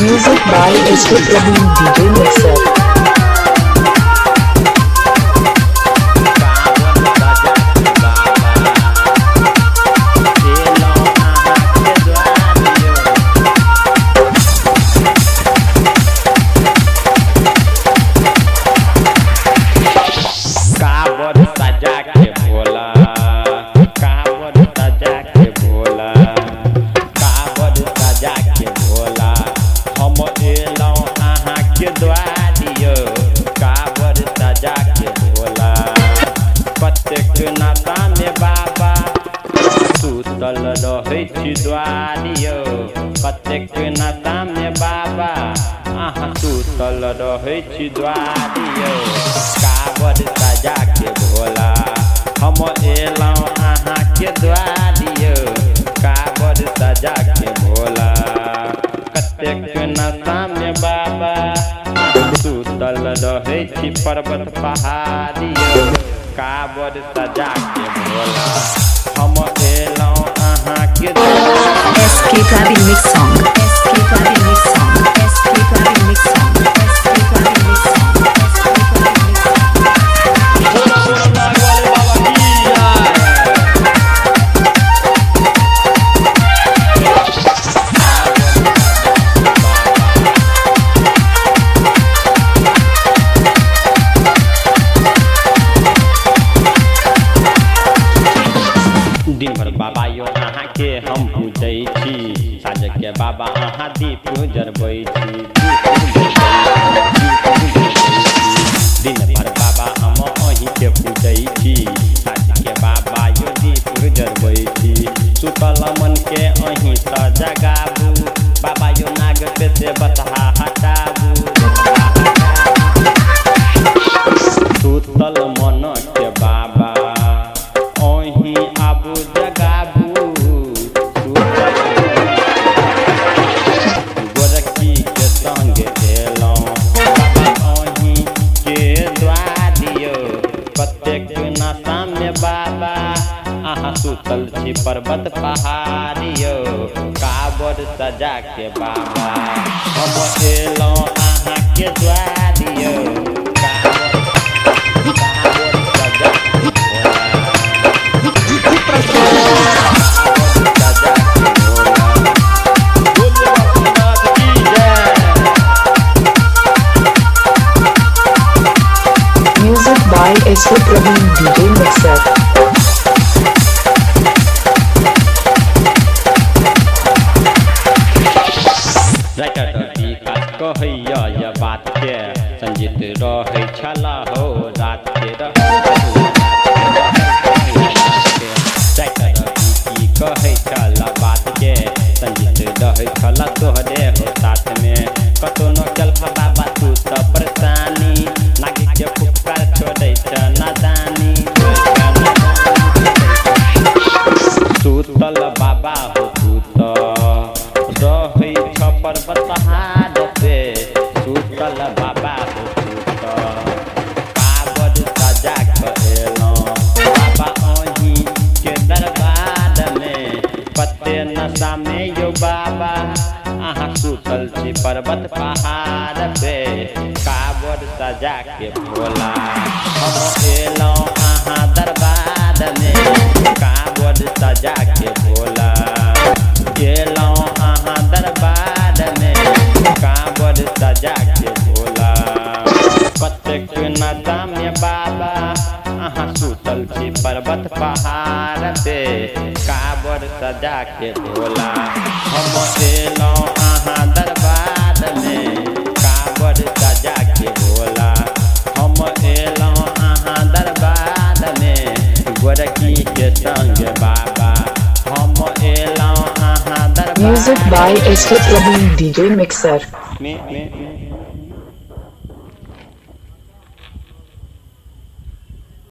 Music by Ishq Praveen DJ Mixer. सुतल रहै छी द्वारियो कतेक नाता में बाबा अहाँ सुतल रहै छी द्वारियो काबर सजा के भोला हम एलौं अहाँ के द्वारियो काबर सजा के भोला कतेक नाता में बाबा सुतल रहै छी पर्वत पहाड़ियो काबर सजा के भोला हम एलौं अहाँ के SK Praveen Mix Song. SK Praveen Mix Song. SK Praveen Mix Song. SK Praveen Mix Song. SK Praveen Mix Song. बोला बोला नागवाले बाबा की जय। दिन भर बाबा यो अहाँ के हम पूजै छी साँझ के बाबा अहाँ दीप जरबै छी दिन भर बाबा हम अहीं के पूजै छी साँझ के बाबा यो दीप जरबै छी सुतल मन के अहीं सँ जगाबू बाबा यो नाग पे से बसहा हटाबू सुतल मन के बाबा आबू जगाबू गोरखी के संग एलौं अहीं के द्वारियो कतेक नाता में बाबा अहाँ सुतल छी पर्वत पहाड़ियो काबर सजा के बाबा हम एलौं अहाँ के द्वारियो Music by SK Praveen DJ Mixer. कहैया ये बात के संजीत रहै छला हो रात के की कहै छला बात के संजीत रहै छला तोहरे हो साथ में कतौ न चल बाबा तू त परेशानी नागी के पुकार छोड़ै छ नादानी सुतल बाबा हो तू त रहै छ पर्वत पहाड़ पे सुतल बाबा हो तू त काबर सजा के एलौं बाबा अहीं के दरबार में कते नशा में यो बाबा अहाँ सुतल छी पर्वत पहाड़ पे काबर सजा के भोला हम एलौं अहाँ दरबार में काबर सजा के भोला एलौं अहाँ दरबार में काबर सजा के भोला कतेक नाता में बाबा अहाँ सुतल छी पर्वत पहाड़ पे काबर सजा के भोला हम एलौं अहाँ दरबार में काबर सजा के भोला हम एलौं अहाँ दरबार में गोरखी के संग बाबा हम एलौं अहाँ दरबार Music by SK Praveen DJ Mixer.